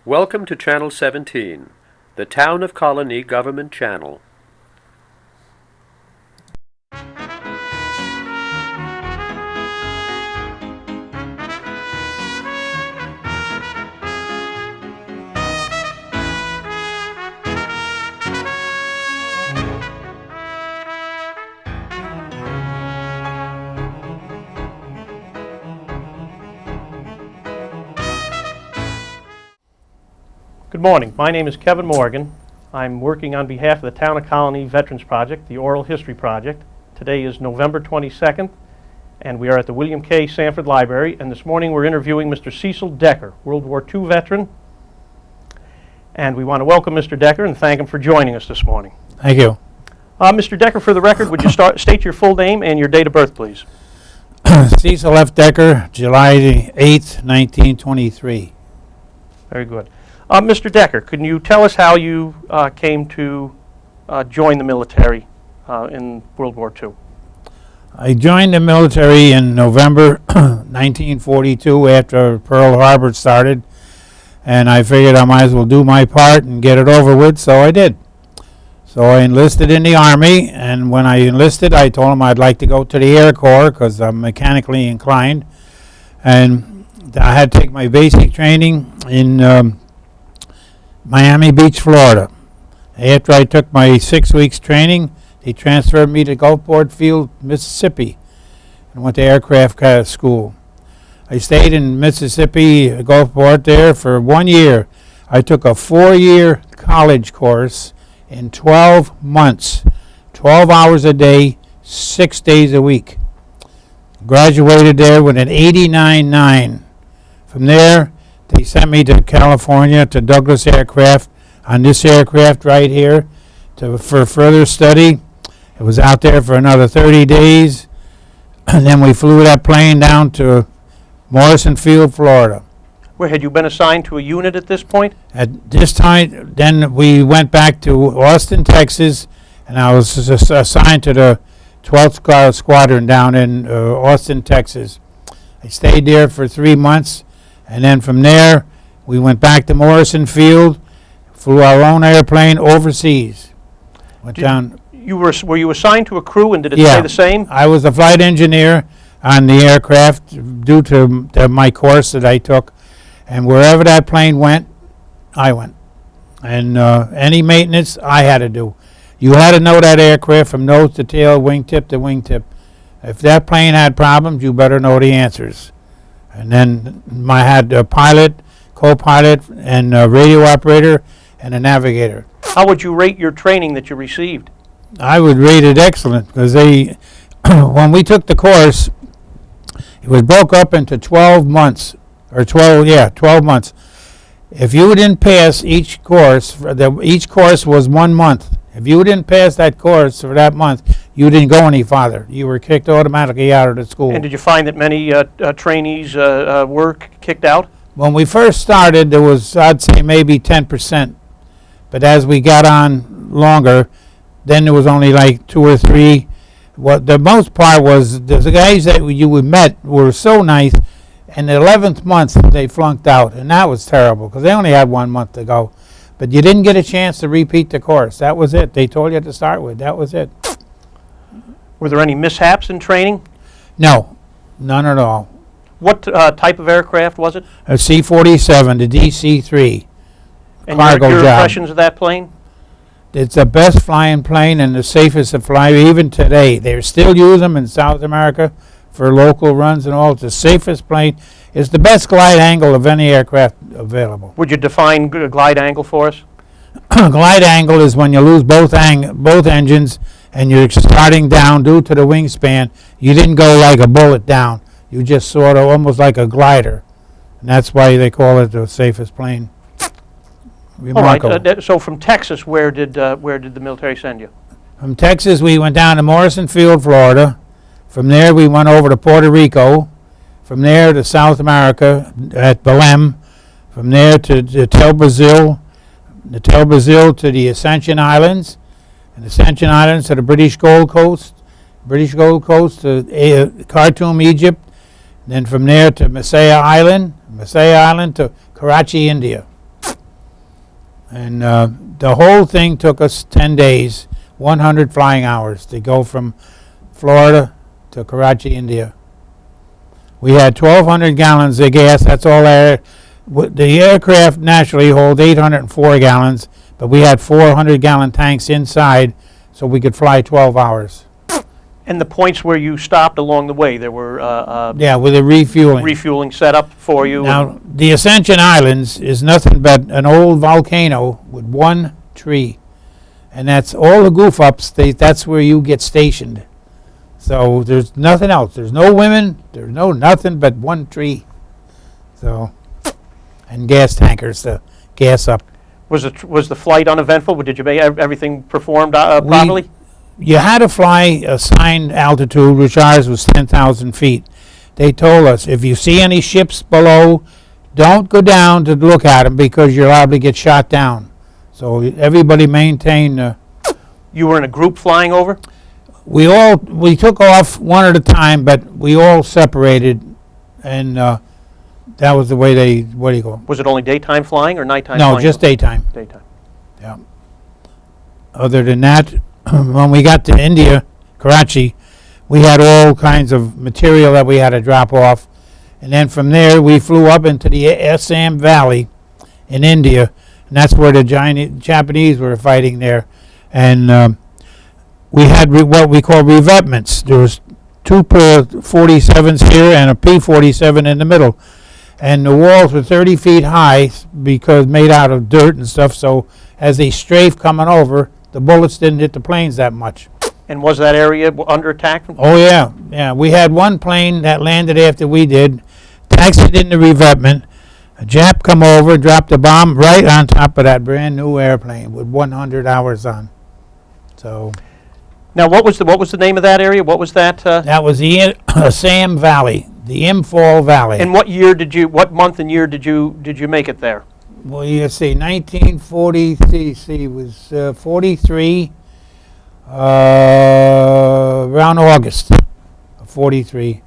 Welcome to Channel 17, the Town of Colonie Government Channel. Good morning. My name is Kevin Morgan. I'm working on behalf of the Town of Colonie Veterans Project, the Oral History Project. Today is November 22nd, and we are at the William K. Sanford Library, and this morning we're interviewing Mr. Cecil Decker, World War II veteran, and we want to welcome Mr. Decker and thank him for joining us this morning. Thank you. Mr. Decker, for the record, would you state your full name and your date of birth, please? Cecil F. Decker, July 8th, 1923. Very good. Mr. Decker, can you tell us how you came to join the military in World War II? I joined the military in November 1942 after Pearl Harbor started, and I figured I might as well do my part and get it over with, so I did. So I enlisted in the Army, and when I enlisted, I told them I'd like to go to the Air Corps because I'm mechanically inclined, and I had to take my basic training in Miami Beach, Florida. After I took my 6 weeks training, they transferred me to Gulfport Field, Mississippi, and went to aircraft school. I stayed in Mississippi, Gulfport there for 1 year. I took a 4-year college course in 12 months, 12 hours a day, 6 days a week. Graduated there with an 89.9. From there, they sent me to California to Douglas Aircraft on this aircraft right here for further study. It was out there for another 30 days, and then we flew that plane down to Morrison Field, Florida. Where had you been assigned to a unit at this point? At this time, then we went back to Austin, Texas, and I was assigned to the 12th Squadron down in Austin, Texas. I stayed there for 3 months. And then from there, we went back to Morrison Field, flew our own airplane overseas. Were you assigned to a crew, and did it Yeah. stay the same? I was a flight engineer on the aircraft due to my course that I took. And wherever that plane went, I went. And any maintenance, I had to do. You had to know that aircraft from nose to tail, wingtip to wingtip. If that plane had problems, you better know the answers. And then I had a pilot, co-pilot, and a radio operator, and a navigator. How would you rate your training that you received? I would rate it excellent because when we took the course, it was broke up into 12 months, or 12 months. If you didn't pass each course was 1 month. If you didn't pass that course for that month, you didn't go any farther. You were kicked automatically out of the school. And did you find that many trainees were kicked out? When we first started, there was, I'd say, maybe 10%. But as we got on longer, then there was only like 2 or 3. What the most part was the guys that you met were so nice. And the 11th month, they flunked out. And that was terrible because they only had 1 month to go. But you didn't get a chance to repeat the course. That was it. They told you to start with. That was it. Were there any mishaps in training? No, none at all. What type of aircraft was it? A C-47, the DC-3. And cargo your job. impressions of that plane? It's the best flying plane and the safest to fly even today. They still use them in South America for local runs and all. It's the safest plane. It's the best glide angle of any aircraft available. Would you define glide angle for us? Glide angle is when you lose both engines and you're starting down due to the wingspan. You didn't go like a bullet down. You just sort of almost like a glider. And that's why they call it the safest plane. Remarkable. All right. So from Texas, where did the military send you? From Texas, we went down to Morrison Field, Florida. From there, we went over to Puerto Rico. From there to South America at Belém. From there to Brazil to the Ascension Islands, and Ascension Islands to the British Gold Coast to Khartoum, Egypt, then from there to Masaya Island to Karachi, India. And the whole thing took us 10 days, 100 flying hours to go from Florida to Karachi, India. We had 1,200 gallons of gas. That's all air. The aircraft naturally holds 804 gallons, but we had 400-gallon tanks inside, so we could fly 12 hours. And the points where you stopped along the way, there were Yeah, with a refueling. refueling set up for you? Now, the Ascension Islands is nothing but an old volcano with one tree. And that's all the goof-ups, that's where you get stationed. So there's nothing else. There's no women, there's no nothing but one tree. So, and gas tankers to gas up. Was the flight uneventful? Did you make everything performed properly? You had to fly assigned altitude, which ours was 10,000 feet. They told us, if you see any ships below, don't go down to look at them because you're liable to get shot down. So everybody maintained. You were in a group flying over? We took off one at a time, but we all separated, and that was the way they, what do you call it? Was it only daytime flying or nighttime No, flying? just daytime. Daytime. Yeah. Other than that, when we got to India, Karachi, we had all kinds of material that we had to drop off. And then from there, we flew up into the Assam Valley in India, and that's where the Japanese were fighting there. And we had what we call revetments. There was two 47s here and a P-47 in the middle. And the walls were 30 feet high because made out of dirt and stuff, so as they strafed coming over, the bullets didn't hit the planes that much. And was that area under attack? Oh, yeah. Yeah, we had one plane that landed after we did, taxied in the revetment. A Jap come over, dropped a bomb right on top of that brand new airplane with 100 hours on. So Now, what was the name of that area? What was that? that was the Assam Valley, the Imphal Valley. And what month and year did you make it there? Well, you see, 1940 was 43, around August of 43.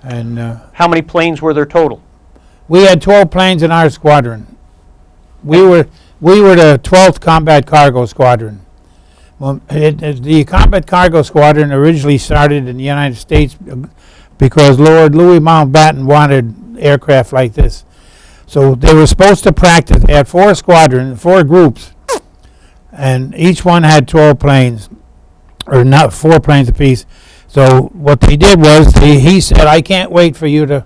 And How many planes were there total? we had 12 planes in our squadron. We were the 12th Combat Cargo Squadron. Well, the Combat Cargo Squadron originally started in the United States because Lord Louis Mountbatten wanted aircraft like this. So they were supposed to practice. They had 4 squadrons, 4 groups, and each one had 12 planes, or not 4 planes apiece. So what they did was he said, "I can't wait for you to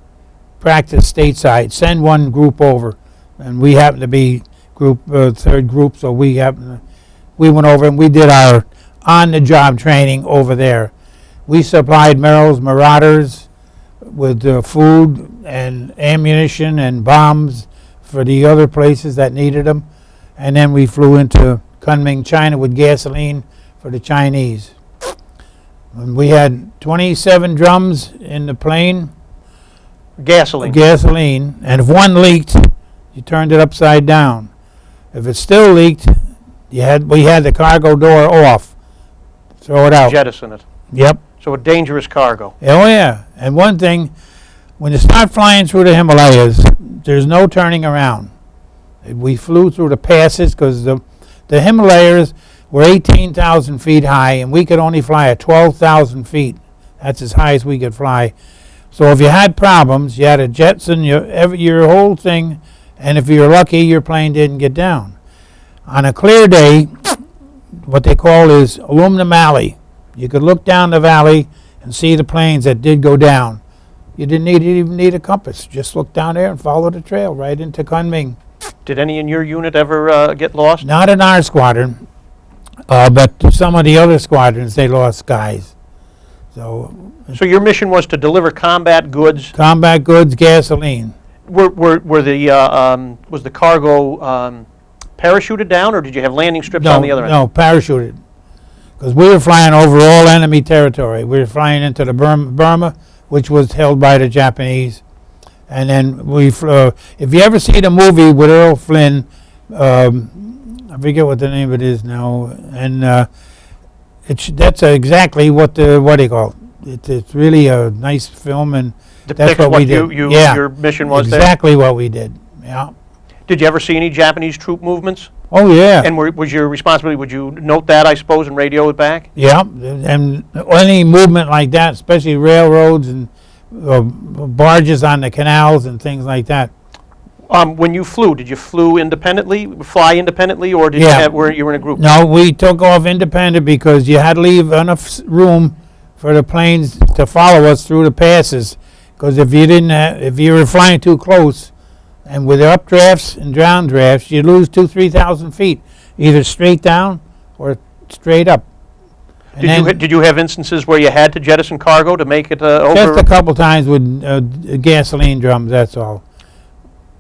practice stateside. Send one group over," and we happened to be third group, so we went over and we did our on-the-job training over there. We supplied Merrill's Marauders with food and ammunition and bombs for the other places that needed them. And then we flew into Kunming, China with gasoline for the Chinese. And we had 27 drums in the plane. Gasoline. And if one leaked, you turned it upside down. If it still leaked, we had the cargo door off. Throw it out. Jettison it. Yep. So a dangerous cargo. Oh, yeah. And one thing, when you start flying through the Himalayas, there's no turning around. We flew through the passes because the Himalayas were 18,000 feet high, and we could only fly at 12,000 feet. That's as high as we could fly. So if you had problems, you had to jettison your whole thing, and if you were lucky, your plane didn't get down. On a clear day, what they call is aluminum alley. You could look down the valley and see the planes that did go down. You didn't even need a compass. Just look down there and follow the trail right into Kunming. Did any in your unit ever get lost? Not in our squadron, but some of the other squadrons, they lost guys. So your mission was to deliver combat goods. Combat goods, gasoline. Was the cargo parachuted down, or did you have landing strips on the other end? No, parachuted. Because we were flying over all enemy territory. We were flying into the Burma, which was held by the Japanese. And then we flew. If you ever see the movie with Earl Flynn, I forget what the name of it is now, and that's exactly what do you call it? It's really a nice film, and Depicts that's what we did. Your mission was exactly what we did. Yeah. Did you ever see any Japanese troop movements? Oh, yeah. And was your responsibility, would you note that, I suppose, and radio it back? Yeah, and any movement like that, especially railroads and barges on the canals and things like that. When you flew, did you fly independently, or did Yeah. you were in a group? No, we took off independent because you had to leave enough room for the planes to follow us through the passes. Because if you were flying too close, and with updrafts and downdrafts, you lose 3,000 feet, either straight down or straight up. And Did you have instances where you had to jettison cargo to make it over? just a couple times with gasoline drums, that's all.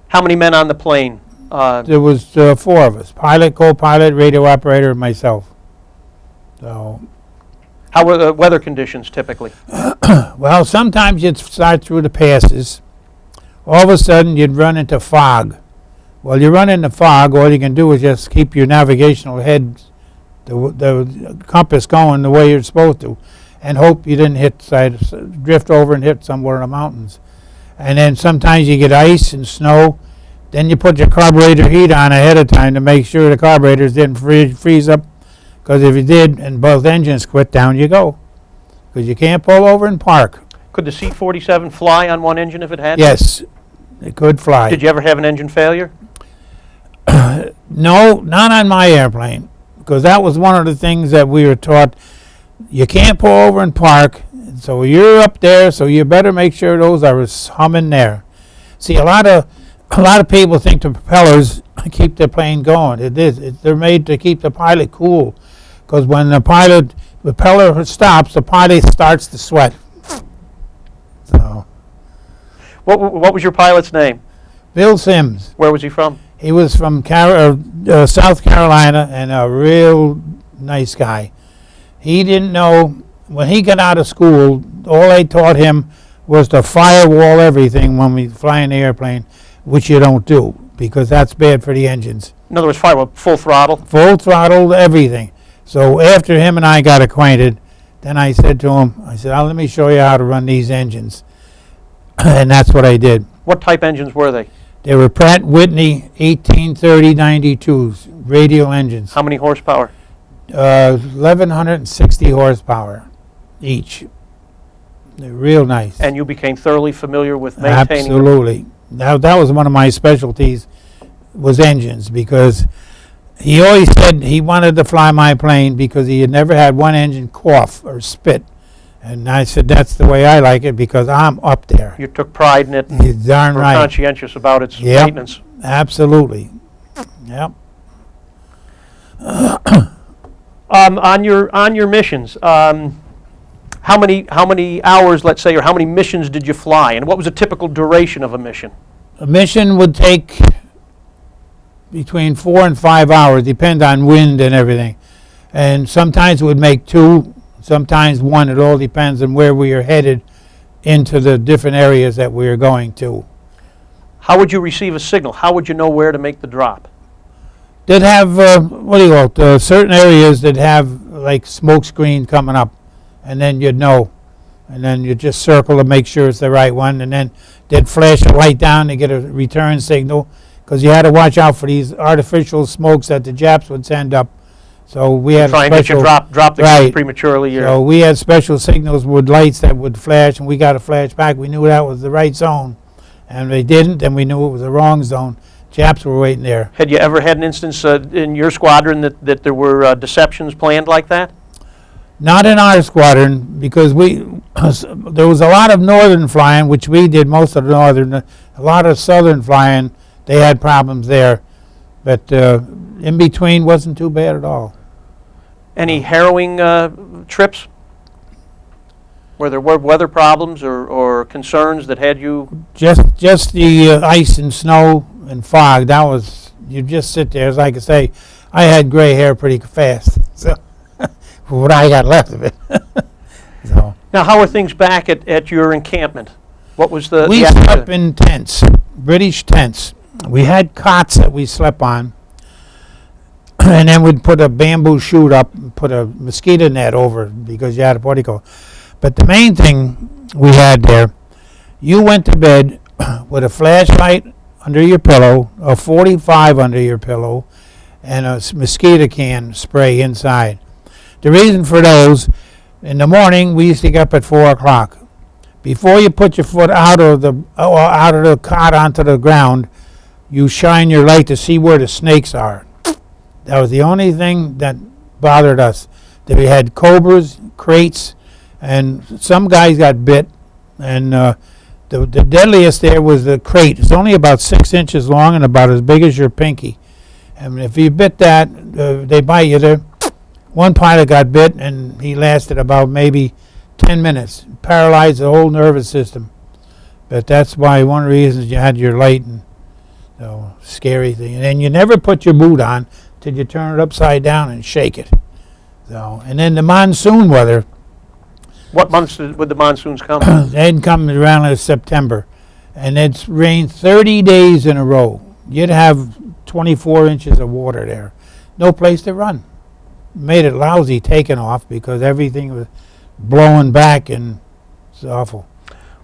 How many men on the plane? There was 4 of us, pilot, co-pilot, radio operator, and myself. So, How were the weather conditions typically? well, sometimes you'd start through the passes. All of a sudden, you'd run into fog. Well, you run into fog, all you can do is just keep your navigational head, the compass going the way you're supposed to, and hope you didn't drift over and hit somewhere in the mountains. And then sometimes you get ice and snow. Then you put your carburetor heat on ahead of time to make sure the carburetors didn't freeze up. Because if you did and both engines quit, down you go. Because you can't pull over and park. Could the C-47 fly on one engine if it had? Yes, it could fly. Did you ever have an engine failure? No, not on my airplane. Because that was one of the things that we were taught. You can't pull over and park. So you're up there, so you better make sure those are humming there. See, a lot of people think the propellers keep the plane going. It is. They're made to keep the pilot cool. Because when the propeller stops, the pilot starts to sweat. So, What was your pilot's name? Bill Sims. Where was he from? He was from South Carolina and a real nice guy. He didn't know. When he got out of school, all they taught him was to firewall everything when we fly in the airplane, which you don't do because that's bad for the engines. In other words, firewall, full throttle? Full throttle, everything. So after him and I got acquainted, then I said to him, let me show you how to run these engines. And that's what I did. What type engines were they? They were Pratt & Whitney 1830-92s, radial engines. How many horsepower? 1,160 horsepower each. They're real nice. And you became thoroughly familiar with maintaining them? Absolutely. Now that was one of my specialties, was engines, because he always said he wanted to fly my plane because he had never had one engine cough or spit. And I said, that's the way I like it because I'm up there. You took pride in it. You're darn were right. conscientious about its Yep. maintenance. Absolutely. Yep. On your missions, how many hours, let's say, or how many missions did you fly, and what was a typical duration of a mission? A mission would take between 4 and 5 hours, depend on wind and everything. And sometimes it would make 2, sometimes 1. It all depends on where we are headed into the different areas that we are going to. How would you receive a signal? How would you know where to make the drop? They'd have, certain areas that have like smoke screen coming up, and then you'd know. And then you just circle to make sure it's the right one, and then they'd flash a light down to get a return signal, because you had to watch out for these artificial smokes that the Japs would send up. So we had Try and get you drop the right. prematurely. So we had special signals with lights that would flash, and we got a flash back. We knew that was the right zone, and they didn't, then we knew it was the wrong zone. Japs were waiting there. Had you ever had an instance in your squadron that there were deceptions planned like that? Not in our squadron, because there was a lot of northern flying, which we did most of the northern. A lot of southern flying, they had problems there. But in between wasn't too bad at all. Any harrowing trips where there were weather problems or concerns that had you? Just the ice and snow and fog. That was, you just sit there. As I could say, I had gray hair pretty fast. So what I got left of it. So Now, how are things back at your encampment? What was the? we slept in tents, British tents. We had cots that we slept on, and then we'd put a bamboo chute up and put a mosquito net over it because you had a portico. But the main thing we had there, you went to bed with a flashlight under your pillow, a 45 under your pillow, and a mosquito can spray inside. The reason for those, in the morning we used to get up at 4 o'clock. Before you put your foot out of the cot onto the ground, you shine your light to see where the snakes are. That was the only thing that bothered us. That we had cobras, kraits, and some guys got bit, and the deadliest there was the crate. It's only about 6 inches long and about as big as your pinky. And if you bit that, they bite you there. One pilot got bit, and he lasted about maybe 10 minutes. Paralyzed the whole nervous system. But that's why one of the reasons you had your light, and so scary thing. And then you never put your boot on till you turn it upside down and shake it. So, and then the monsoon weather. What months would the monsoons come? They'd come around in September, and it's rained 30 days in a row. You'd have 24 inches of water there. No place to run. Made it lousy taking off because everything was blowing back, and it's awful.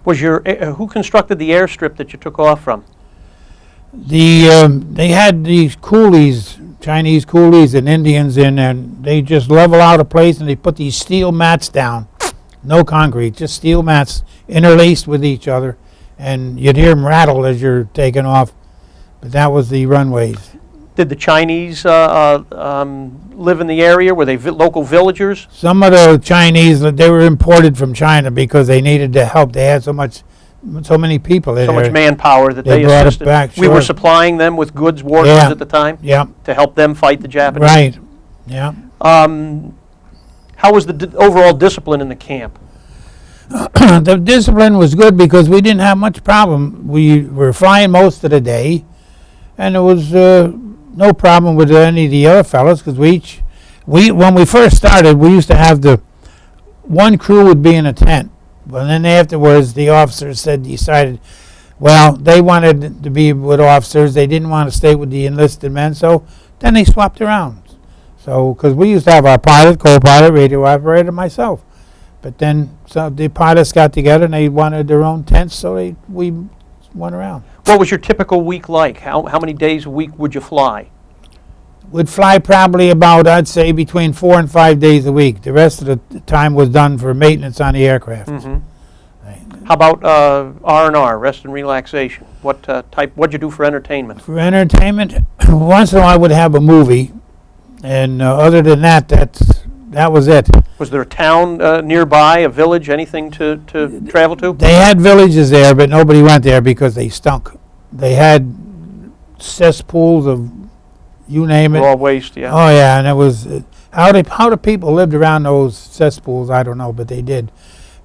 Was who constructed the airstrip that you took off from? They had these coolies, Chinese coolies and Indians in, and they just level out a place and they put these steel mats down. No concrete, just steel mats interlaced with each other, and you'd hear them rattle as you're taking off. But that was the runways. Did the Chinese live in the area? Were they local villagers? Some of the Chinese, they were imported from China because they needed the help. They had so many people in So there. much manpower that they brought assisted. it back. We were Sure. supplying them with goods, war goods Yeah. at the time Yeah, to help them fight the Japanese. right. Yeah. How was the overall discipline in the camp? The discipline was good because we didn't have much problem. We were flying most of the day, and there was no problem with any of the other fellows because when we first started, we used to have one crew would be in a tent. But then afterwards, the officers decided, well, they wanted to be with officers. They didn't want to stay with the enlisted men, so then they swapped around. So, because we used to have our pilot, co-pilot, radio operator, myself. But then the pilots got together and they wanted their own tents, so we went around. What was your typical week like? How many days a week would you fly? We'd fly probably about, I'd say, between 4 and 5 days a week. The rest of the time was done for maintenance on the aircraft. Mm-hmm. How about R&R, rest and relaxation? What'd you do for entertainment? For entertainment, once in a while I would have a movie, and other than that, that was it. Was there a town nearby, a village, anything to travel to? They had villages there, but nobody went there because they stunk. They had cesspools of, you name it. Raw waste, yeah. Oh yeah, and it was how the people lived around those cesspools, I don't know, but they did.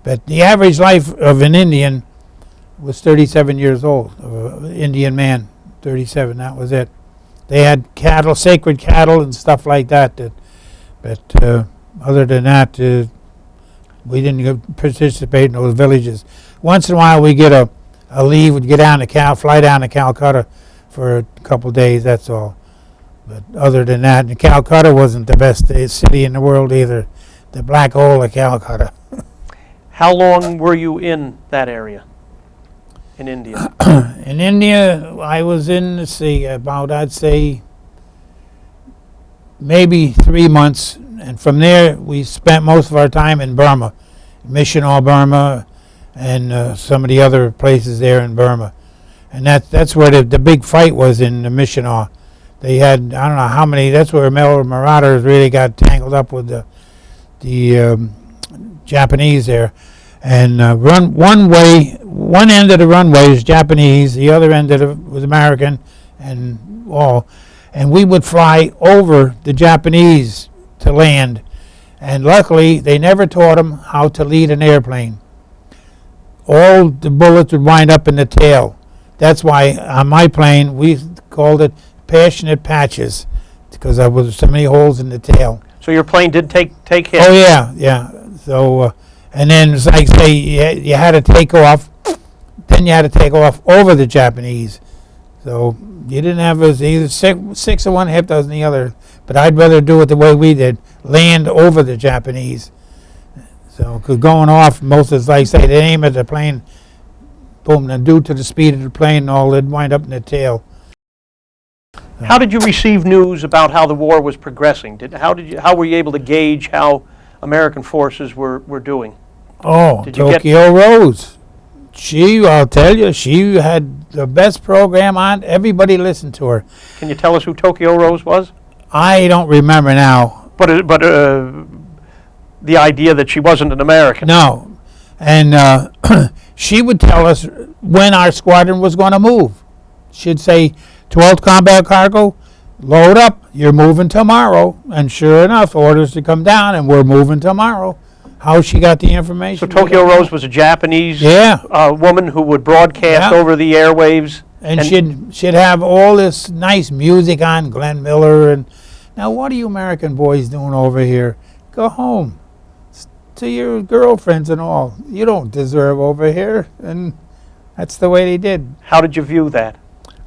But the average life of an Indian was 37 years old. Indian man, 37. That was it. They had cattle, sacred cattle, and stuff like that. But other than that, we didn't participate in those villages. Once in a while, we get a leave, we'd get down to fly down to Calcutta for a couple of days. That's all. But other than that, and Calcutta wasn't the best city in the world either. The black hole of Calcutta. How long were you in that area, in India? In India, I was in, about, I'd say, maybe 3 months. And from there, we spent most of our time in Burma, Missional, Burma, and some of the other places there in Burma. And that's where the big fight was, in the Missional. They had, I don't know how many, that's where Marauders really got tangled up with the Japanese there. And one end of the runway is Japanese, the other end of it was American, and all. And we would fly over the Japanese to land. And luckily, they never taught them how to lead an airplane. All the bullets would wind up in the tail. That's why on my plane, we called it Passionate Patches, because there was so many holes in the tail. So your plane did take hits? Oh, yeah. So, and then, it's like, say, you had to take off, then you had to take off over the Japanese. So you didn't have either six of one, half dozen the other. But I'd rather do it the way we did, land over the Japanese. So, because going off, most of, like say, they aim at the plane boom, and due to the speed of the plane and all, it'd wind up in the tail. How did you receive news about how the war was progressing? How were you able to gauge how American forces were doing? Oh, Did you get- Tokyo Rose. I'll tell you, she had the best program on. Everybody listened to her. Can you tell us who Tokyo Rose was? I don't remember now. But the idea that she wasn't an American. No. And she would tell us when our squadron was going to move. She'd say, 12th Combat Cargo, load up, you're moving tomorrow. And sure enough, orders to come down, and we're moving tomorrow. How she got the information? So Tokyo Rose was a Japanese woman who would broadcast over the airwaves. And she'd have all this nice music on, Glenn Miller. And now what are you American boys doing over here? Go home to your girlfriends and all. You don't deserve over here. And that's the way they did. How did you view that?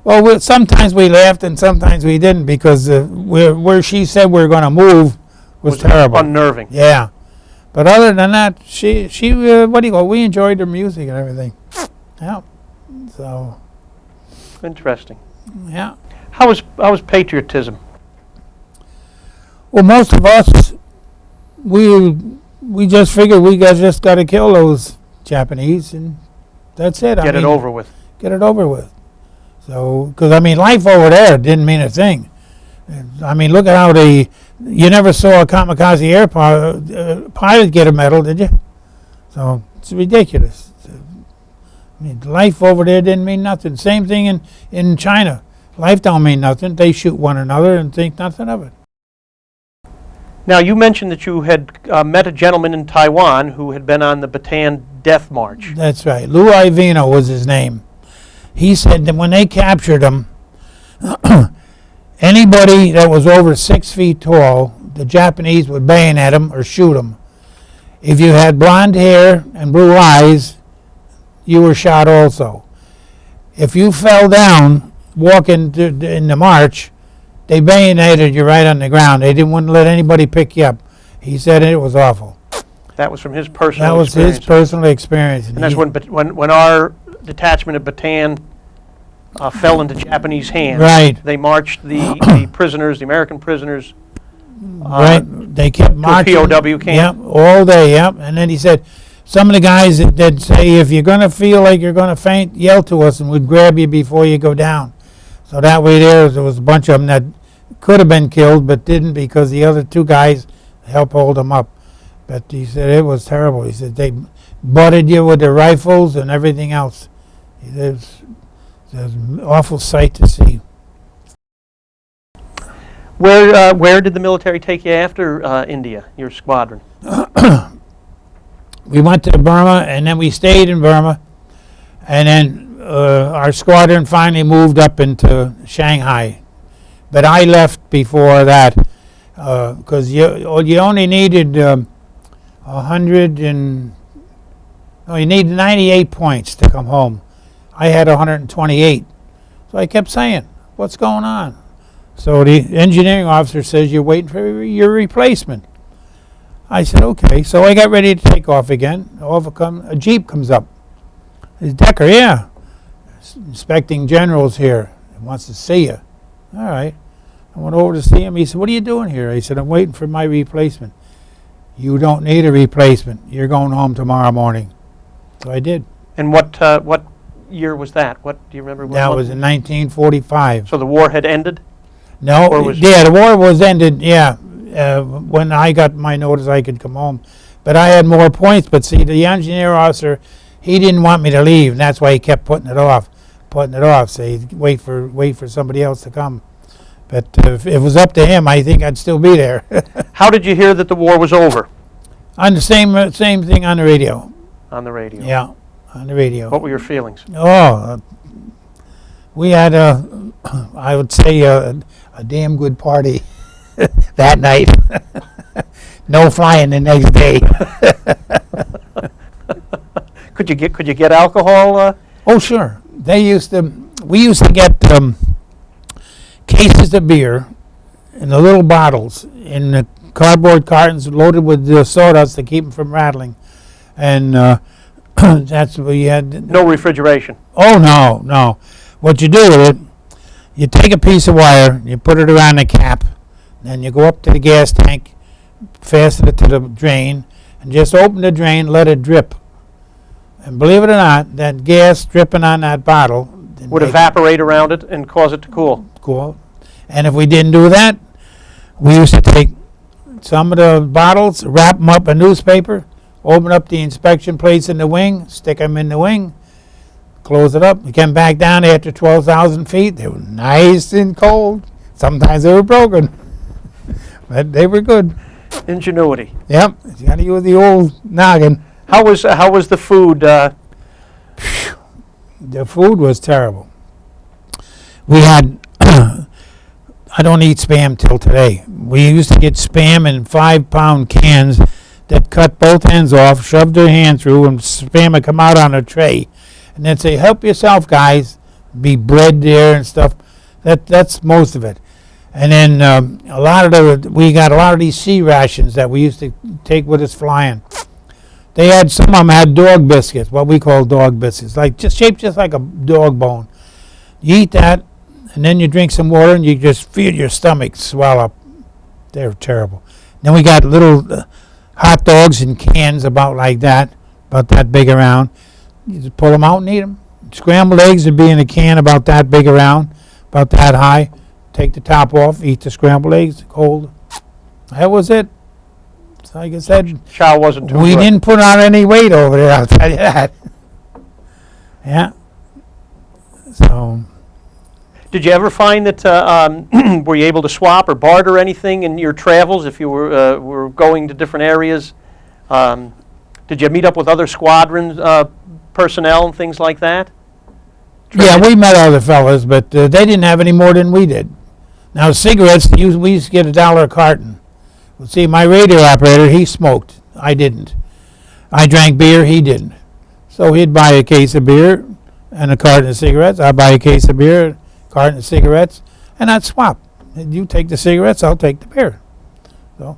Well, sometimes we laughed and sometimes we didn't, because where she said we were going to move was terrible. Unnerving. Yeah. But other than that, we enjoyed her music and everything. Yeah. So. Interesting. Yeah. How was patriotism? Well, most of us, we just figured we just got to kill those Japanese, and that's it. Get it over with. Get it over with. So, because life over there didn't mean a thing. Look at how you never saw a kamikaze pilot get a medal, did you? So it's ridiculous. Life over there didn't mean nothing. Same thing in China. Life don't mean nothing. They shoot one another and think nothing of it. Now, you mentioned that you had met a gentleman in Taiwan who had been on the Bataan Death March. That's right. Lou Ivino was his name. He said that when they captured him, anybody that was over 6 feet tall, the Japanese would bayonet him or shoot him. If you had blonde hair and blue eyes, you were shot also. If you fell down walking in the march, they bayoneted you right on the ground. They wouldn't let anybody pick you up. He said it was awful. That was from his personal experience. That was his personal experience. And that's when our detachment of Bataan fell into Japanese hands. Right. They marched the prisoners, the American prisoners. Right. They kept marching. To a POW camp. Yep, all day, yep. And then he said, some of the guys that say, if you're going to feel like you're going to faint, yell to us and we'd grab you before you go down. So that way there was a bunch of them that could have been killed but didn't, because the other two guys helped hold them up. But he said it was terrible. He said they butted you with their rifles and everything else. It was an awful sight to see. Where did the military take you after India, your squadron? We went to Burma, and then we stayed in Burma, and then our squadron finally moved up into Shanghai. But I left before that, because you only needed you needed 98 points to come home. I had 128. So I kept saying, what's going on? So the engineering officer says, you're waiting for your replacement. I said, okay. So I got ready to take off again. A Jeep comes up. It's Decker, yeah. Inspecting General's here. He wants to see you. All right. I went over to see him. He said, what are you doing here? I said, I'm waiting for my replacement. You don't need a replacement. You're going home tomorrow morning. So I did. And what year was that? What do you remember? That was in 1945. So the war had ended? No, the war was ended, yeah. When I got my notice, I could come home. But I had more points. But see, the engineer officer, he didn't want me to leave, and that's why he kept putting it off. So he'd wait for somebody else to come. But if it was up to him, I think I'd still be there. How did you hear that the war was over? On the same thing on the radio. On the radio? Yeah, on the radio. What were your feelings? Oh, we had I would say a damn good party that night. No flying the next day. Could you get alcohol? Oh, sure. We used to get cases of beer in the little bottles in the cardboard cartons loaded with sawdust to keep them from rattling. And That's what you had. No refrigeration. Oh, no, no. What you do with it, you take a piece of wire, you put it around the cap, then you go up to the gas tank, fasten it to the drain, and just open the drain, let it drip. And believe it or not, that gas dripping on that bottle Would evaporate around it and cause it to cool. cool. And if we didn't do that, we used to take some of the bottles, wrap them up in newspaper, open up the inspection plates in the wing, stick them in the wing, close it up. We came back down after 12,000 feet. They were nice and cold. Sometimes they were broken, but they were good. Ingenuity. Yep, you got to use the old noggin. How was the food? The food was terrible. We had, I don't eat Spam till today. We used to get Spam in 5-pound cans that cut both ends off, shoved their hand through, and Spam would come out on a tray. And then say, help yourself, guys. Be bread there and stuff. That's most of it. And then we got a lot of these sea rations that we used to take with us flying. They had, some of them had dog biscuits, what we call dog biscuits, like just shaped just like a dog bone. You eat that, and then you drink some water, and you just feel your stomach swell up. They're terrible. Then we got little hot dogs in cans about like that, about that big around. You just pull them out and eat them. Scrambled eggs would be in a can about that big around, about that high. Take the top off, eat the scrambled eggs cold. That was it. So like I said, Chow wasn't too we good. didn't put on any weight over there, I'll tell you that. Yeah. So, Did you ever find that were you able to swap or barter anything in your travels if you were going to different areas? Did you meet up with other squadron personnel and things like that? yeah, we met other fellas, but they didn't have any more than we did. Now, cigarettes, we used to get $1 a carton. Well, see, my radio operator, he smoked. I didn't. I drank beer, he didn't. So he'd buy a case of beer and a carton of cigarettes. I'd buy a case of beer, a carton of cigarettes, and I'd swap. You take the cigarettes, I'll take the beer. So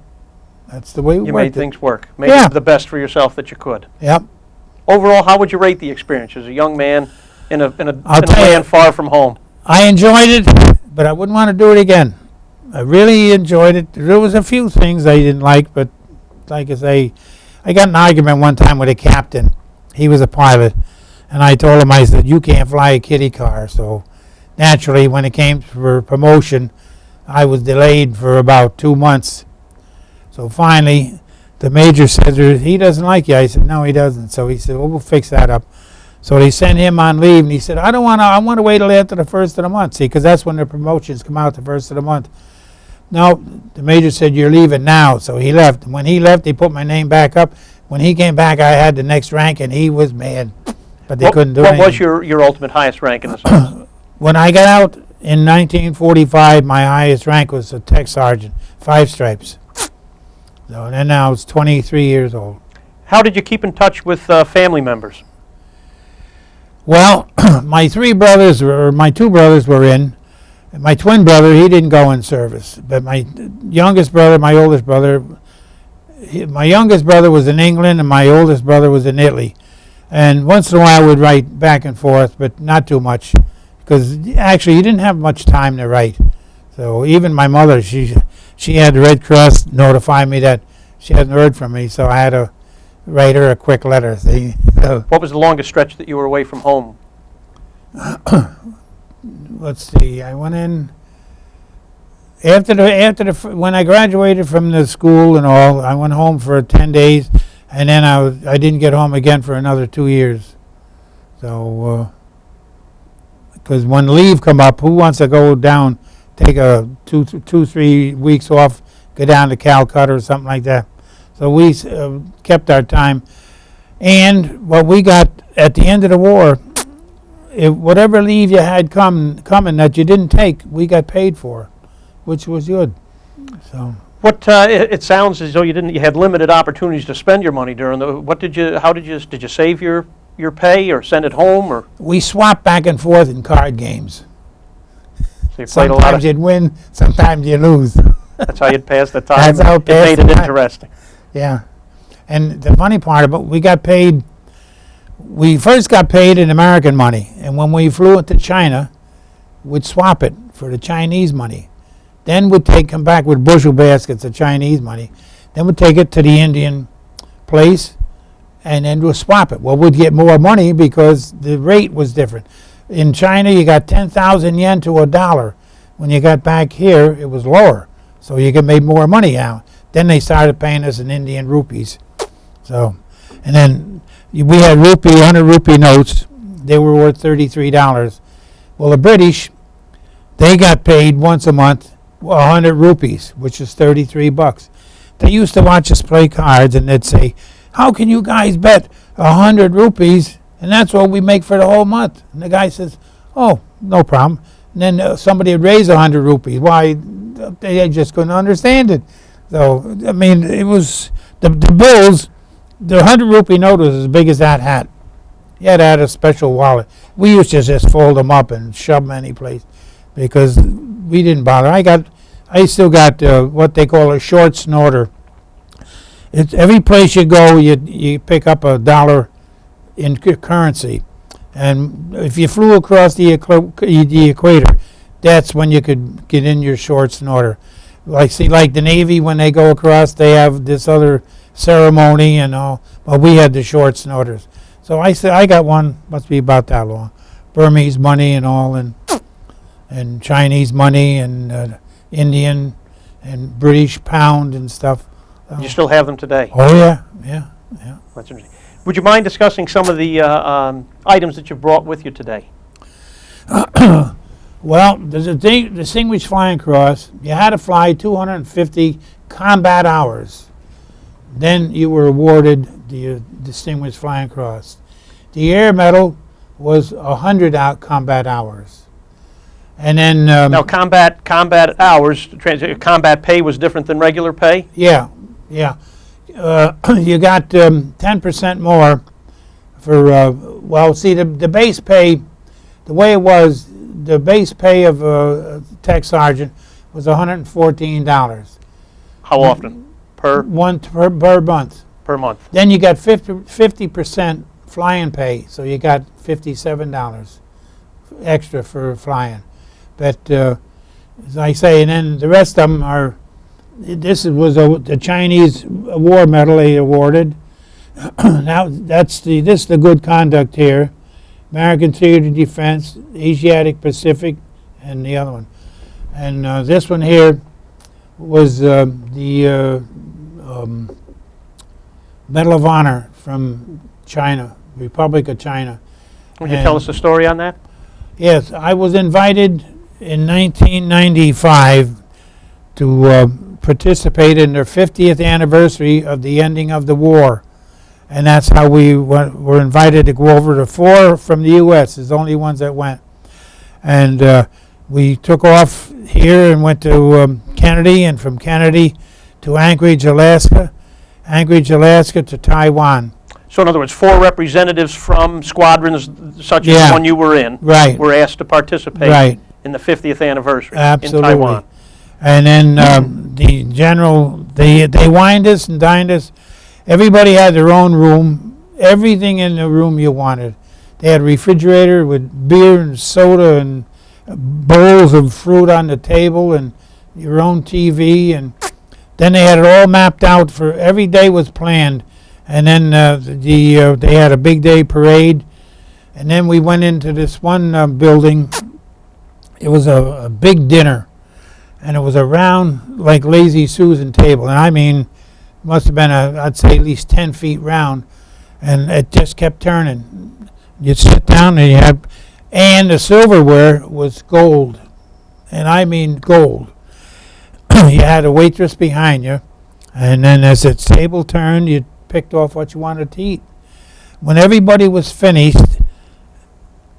that's the way we You worked made it. things work. Made Yeah. it the best for yourself that you could. Yep. Overall, how would you rate the experience as a young man in a I'll tell you- land far from home? I enjoyed it, but I wouldn't want to do it again. I really enjoyed it. There was a few things I didn't like, but like I say, I got in an argument one time with a captain. He was a pilot, and I told him, I said, you can't fly a kiddie car. So naturally, when it came for promotion, I was delayed for about 2 months. So finally, the major said, he doesn't like you. I said, no, he doesn't. So he said, well, we'll fix that up. So they sent him on leave, and he said, I want to wait till after the first of the month, see, because that's when the promotions come out, the first of the month. No, the major said, you're leaving now. So he left. When he left, they put my name back up. When he came back, I had the next rank, and he was mad. But they couldn't do anything. What was your ultimate highest rank in the service? When I got out in 1945, my highest rank was a tech sergeant, 5 stripes. So and then I was 23 years old. How did you keep in touch with family members? Well, my 2 brothers were in. My twin brother, he didn't go in service. But my youngest brother, my oldest brother, my youngest brother was in England, and my oldest brother was in Italy. And once in a while, I would write back and forth, but not too much, because actually, you didn't have much time to write. So even my mother, she had the Red Cross notify me that she hadn't heard from me, so I had to write her a quick letter. See? So, What was the longest stretch that you were away from home? let's see. I went in when I graduated from the school and all. I went home for 10 days, and then I didn't get home again for another 2 years. So, because when leave come up, who wants to go down, take a 3 weeks off, go down to Calcutta or something like that? So we kept our time, and what we got at the end of the war, whatever leave you had coming that you didn't take, we got paid for, which was good. So What it sounds as though you had limited opportunities to spend your money during the. How did you save your pay or send it home or? we swapped back and forth in card games. So you played a lot Sometimes of. you'd win, sometimes you lose. That's how you'd pass the time. That's how it pass made the it time. interesting. Yeah, and the funny part about we got paid we first got paid in American money, and when we flew into China, we'd swap it for the Chinese money. Then we'd come back with bushel baskets of Chinese money. Then we'd take it to the Indian place, and then we'd swap it. Well, we'd get more money because the rate was different. In China, you got 10,000 yen to $1. When you got back here, it was lower, so you could make more money out. Then they started paying us in Indian rupees. So, and then we had 100 rupee notes. They were worth $33. Well, the British, they got paid once a month 100 rupees, which is $33. They used to watch us play cards, and they'd say, "How can you guys bet 100 rupees, and that's what we make for the whole month?" And the guy says, "Oh, no problem." And then somebody would raise 100 rupees. Why? They just couldn't understand it. So, I mean, it was the bills. The 100 rupee note was as big as that hat. You had to have a special wallet. We used to just fold them up and shove them any place because we didn't bother. I still got what they call a short snorter. It's every place you go, you pick up $1 in currency, and if you flew across the equator, that's when you could get in your short snorter. Like the Navy, when they go across, they have this other ceremony and all. Well, we had the short snorters. So I said I got one. Must be about that long. Burmese money and all, and Chinese money and Indian and British pound and stuff. You still have them today? Oh yeah. That's interesting. Would you mind discussing some of the items that you brought with you today? Well, there's a Distinguished Flying Cross. You had to fly 250 combat hours. Then you were awarded the Distinguished Flying Cross. The Air Medal was 100 combat hours. And then now combat hours, combat pay was different than regular pay? Yeah. You got 10% more for, well, see, the base pay, the way it was, the base pay of a tech sergeant was $114. How often? Per month. Per month. Then you got 50% flying pay, so you got $57 extra for flying. But as I say, and then the rest of them are. This was the Chinese War Medal they awarded. Now this is the good conduct here. American Theater Defense, Asiatic Pacific, and the other one. And this one here was the Medal of Honor from China, Republic of China. Would you tell us a story on that? Yes, I was invited in 1995 to participate in their 50th anniversary of the ending of the war. And that's how we were invited to go over. The 4 from the U.S. is the only ones that went. And we took off here and went to Kennedy, and from Kennedy to Anchorage, Alaska to Taiwan. So in other words, 4 representatives from squadrons such as the one you were in were asked to participate in the 50th anniversary in Taiwan. And then the general, they wined us and dined us. Everybody had their own room, everything in the room you wanted. They had a refrigerator with beer and soda and bowls of fruit on the table and your own TV. And then they had it all mapped out for every day was planned. And then they had a big day parade. And then we went into this one building. It was a big dinner. And it was a round, like Lazy Susan table. And I mean, must have been, I'd say, at least 10 feet round. And it just kept turning. You'd sit down and and the silverware was gold. And I mean gold. You had a waitress behind you. And then as the table turned, you picked off what you wanted to eat. When everybody was finished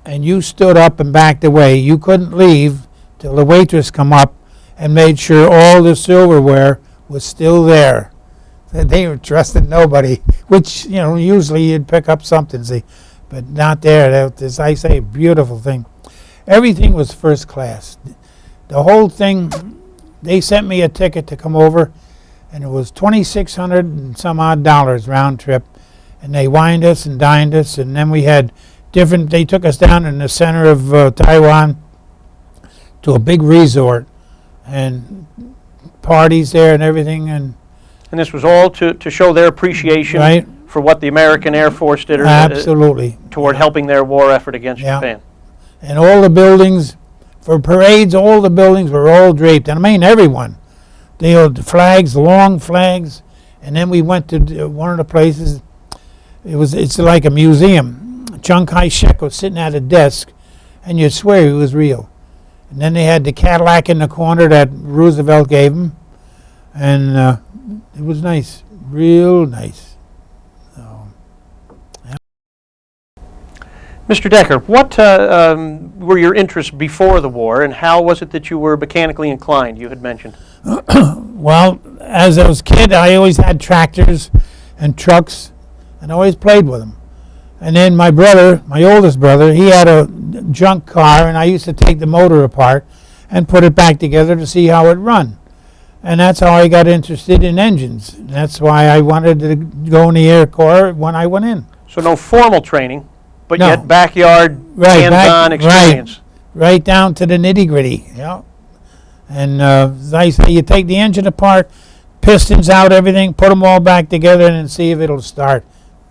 and you stood up and backed away, you couldn't leave till the waitress come up and made sure all the silverware was still there. They were trusting nobody, which, usually you'd pick up something, see, but not there. That, as I say, beautiful thing. Everything was first class. The whole thing, they sent me a ticket to come over, and it was $2,600 and some odd dollars round trip. and they wined us and dined us, and then we had they took us down in the center of Taiwan to a big resort, and parties there and everything, and this was all to show their appreciation right, for what the American Air Force did absolutely, toward helping their war effort against Yeah. Japan. and all the buildings, for parades, all the buildings were all draped, and I mean everyone. They had the flags, long flags, and then we went to one of the places. It's like a museum. Chiang Kai-shek was sitting at a desk, and you'd swear he was real. And then they had the Cadillac in the corner that Roosevelt gave him, and it was nice, real nice. So, Mr. Decker, what were your interests before the war, and how was it that you were mechanically inclined, you had mentioned? well, as I was a kid, I always had tractors and trucks, and I always played with them. And then my brother, my oldest brother, he had a junk car, and I used to take the motor apart and put it back together to see how it run. And that's how I got interested in engines. And that's why I wanted to go in the Air Corps when I went in. So no formal training, but No. yet backyard, Right, hands-on experience. Right down to the nitty-gritty, yeah. And as I say, you take the engine apart, pistons out, everything, put them all back together, and then see if it'll start.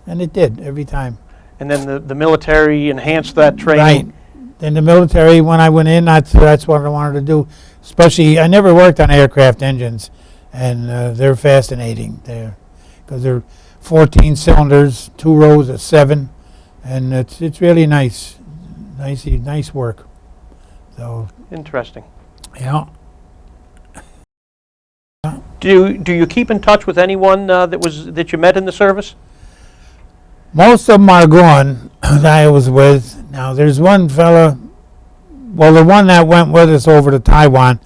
And it did, every time. And then the military enhanced that Right. training. In the military, when I went in, that's what I wanted to do. Especially, I never worked on aircraft engines, and they're fascinating. Because they're 14 cylinders, 2 rows of 7, and it's really nice work. So Interesting. yeah. Do you keep in touch with anyone that you met in the service? Most of them are gone that I was with. Now, there's one fella, well, the one that went with us over to Taiwan,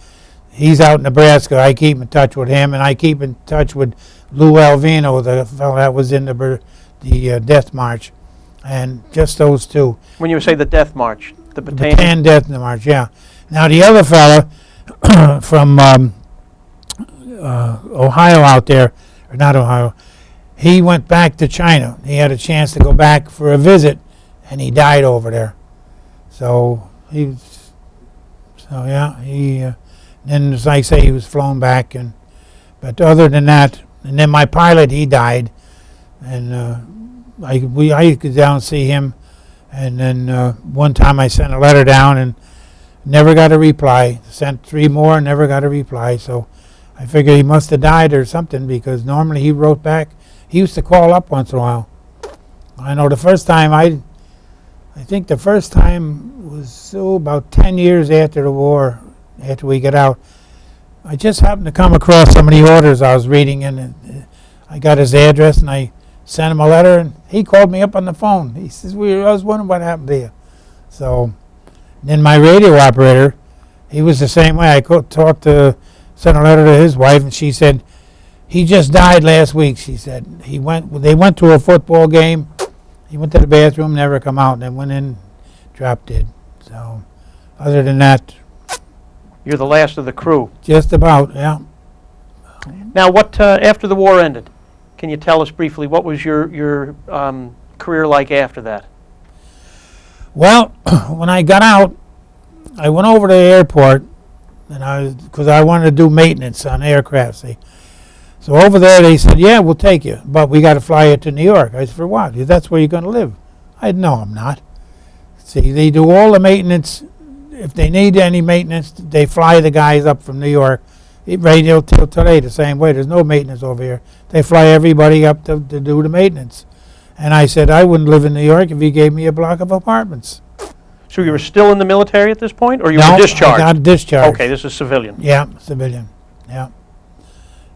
he's out in Nebraska. I keep in touch with him, and I keep in touch with Lou Alvino, the fellow that was in the Death March, and just those two. When you say the Death March, the The Bataan. Bataan Death March, yeah. Now, the other fella from Ohio out there, or not Ohio, he went back to China. He had a chance to go back for a visit, and he died over there. So yeah, then as I say, he was flown back, but other than that, and then my pilot, he died, and I could down and see him, and then one time I sent a letter down and never got a reply. Sent 3 more, never got a reply. So I figured he must have died or something, because normally he wrote back. He used to call up once in a while. I know the first time I think the first time was about 10 years after the war, after we got out. I just happened to come across some of the orders I was reading, and I got his address, and I sent him a letter, and he called me up on the phone. He says, I was wondering what happened to you. So then my radio operator, he was the same way. I sent a letter to his wife, and she said, he just died last week, she said. They went to a football game. He went to the bathroom, never come out, and then went in, dropped dead. So other than that, You're the last of the crew. just about, yeah. Now, what after the war ended? Can you tell us briefly what was your career like after that? Well, when I got out, I went over to the airport, and because I wanted to do maintenance on aircraft. See, so over there they said, "Yeah, we'll take you, but we got to fly you to New York." I said, "For what? That's where you're going to live." I said, "No, I'm not." See, they do all the maintenance. If they need any maintenance, they fly the guys up from New York. Right till today, the same way. There's no maintenance over here. They fly everybody up to do the maintenance. And I said, I wouldn't live in New York if you gave me a block of apartments. So you were still in the military at this point, or you No, were discharged? I got discharged. Okay, this is civilian. Yeah, civilian. Yeah.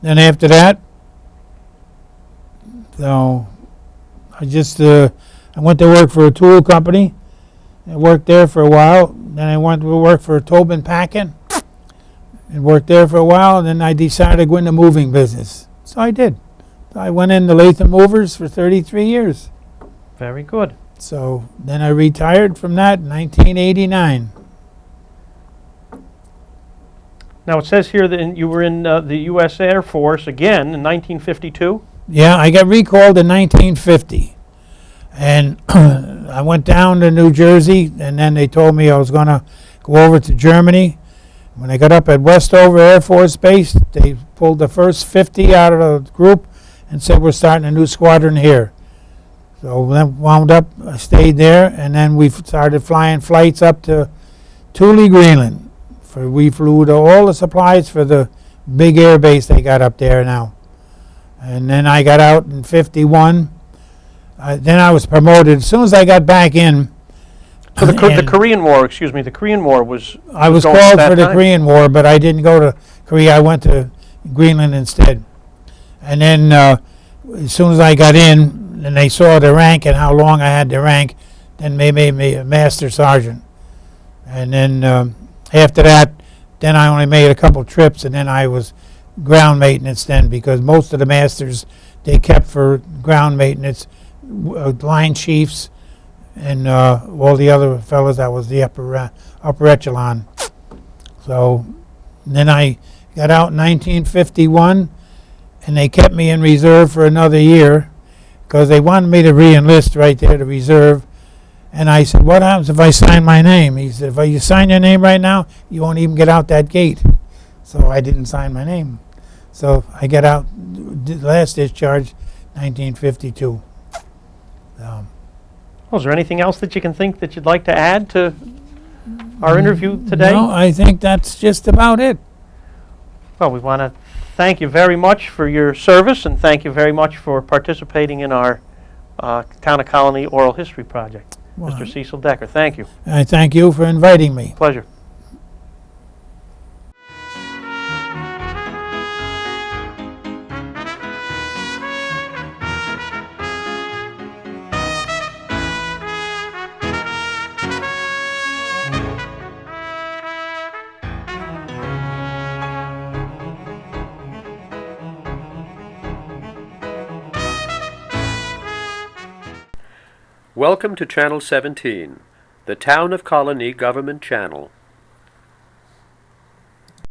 Then after that, so I went to work for a tool company. I worked there for a while. Then I went to work for Tobin Packing and worked there for a while. And then I decided to go into moving business. So I did. I went into Latham Movers for 33 years. Very good. So then I retired from that in 1989. Now, it says here that you were in the U.S. Air Force again in 1952. Yeah, I got recalled in 1950. And I went down to New Jersey, and then they told me I was going to go over to Germany. When I got up at Westover Air Force Base, they pulled the first 50 out of the group and said, we're starting a new squadron here. So then wound up, I stayed there, and then we started flying flights up to Thule, Greenland. We flew to all the supplies for the big air base they got up there now. And then I got out in 51. Then I was promoted. As soon as I got back in, So the Korean War, excuse me, the Korean War was I was going at called that for the time? Korean War, but I didn't go to Korea. I went to Greenland instead. And then as soon as I got in, and they saw the rank and how long I had the rank, then they made me a master sergeant. And then after that, then I only made a couple trips, and then I was ground maintenance then, because most of the masters they kept for ground maintenance, line chiefs, and all the other fellas that was the upper echelon. So then I got out in 1951, and they kept me in reserve for another year because they wanted me to re-enlist right there to reserve. And I said, what happens if I sign my name? He said, if you sign your name right now, you won't even get out that gate. So I didn't sign my name. So I got out, last discharge, 1952. Well, is there anything else that you can think that you'd like to add to our interview today? No, I think that's just about it. Well, we want to thank you very much for your service, and thank you very much for participating in our Town of Colonie Oral History Project. Well, Mr. Cecil Decker, thank you. I thank you for inviting me. Pleasure. Welcome to Channel 17, the Town of Colonie Government Channel.